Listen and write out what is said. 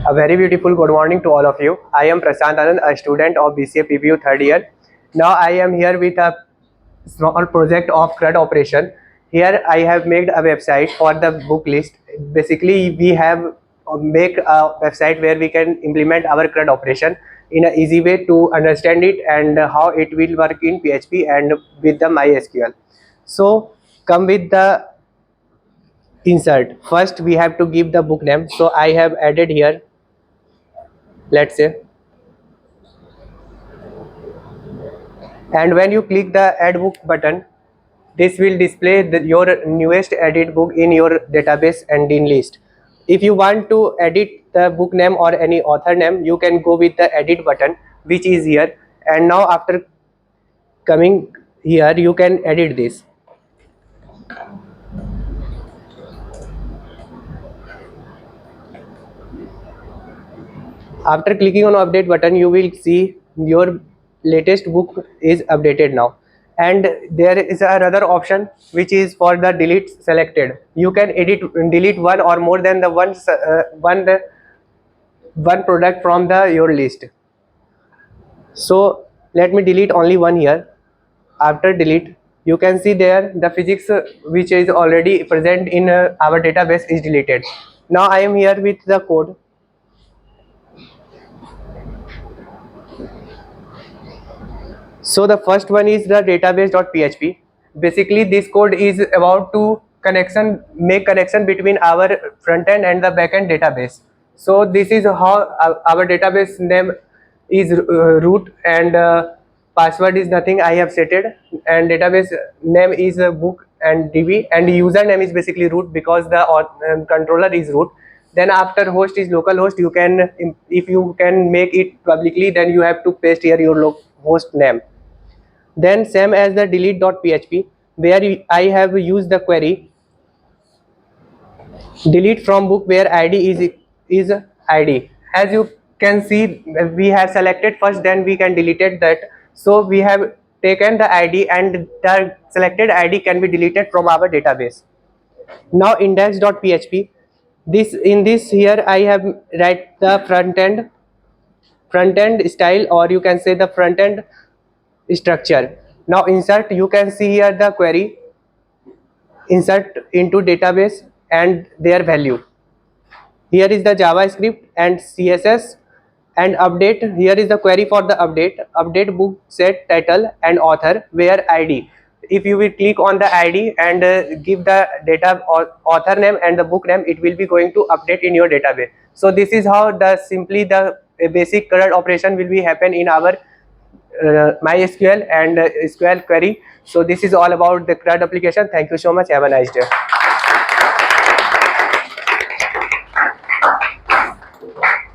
A very beautiful good morning to all of you. I am Prashant Anand, a student of BCA PPU third year. Now I am here with a small project of CRUD operation. Here I have made a website for the book list. Basically, we have make a website where we can implement our CRUD operation in an easy way to understand it and how it will work in PHP and with the MySQL. So come with the insert. First we have to give the book name. So I have added here, let's say, and when you click the add book button, this will display your newest edit book in your database and in list. If you want to edit the book name or any author name, you can go with the edit button, which is here. And now after coming here, you can edit this. After clicking on update button, you will see your latest book is updated now. And there is another option which is for the delete selected. You can delete one or more than the one product from the your list. So let me delete only one here. After delete, you can see there the physics which is already present in our database is deleted. Now I am here with the code. So the first one is the database.php. Basically, this code is about to make connection between our front end and the backend database. So this is how our database name is root, and password is nothing I have set it, and database name is book and db, and username is basically root because the controller is root. Then after host is localhost. You can, if you can make it publicly, then you have to paste here your host name. Then same as the delete.php, where I have used the query delete from book where id is id. As you can see, we have selected first, then we can delete that. So we have taken the id, and the selected id can be deleted from our database. Now index.php, this here I have write the front end style, or you can say the front end structure. Now insert, you can see here the query insert into database and their value. Here is the JavaScript and CSS. And update, here is the query for the update book set title and author where id. If you will click on the id and give the data or author name and the book name, it will be going to update in your database. So this is how the basic CRUD operation will be happen in our MySQL and SQL query. So this is all about the CRUD application. Thank you so much. Have a nice day.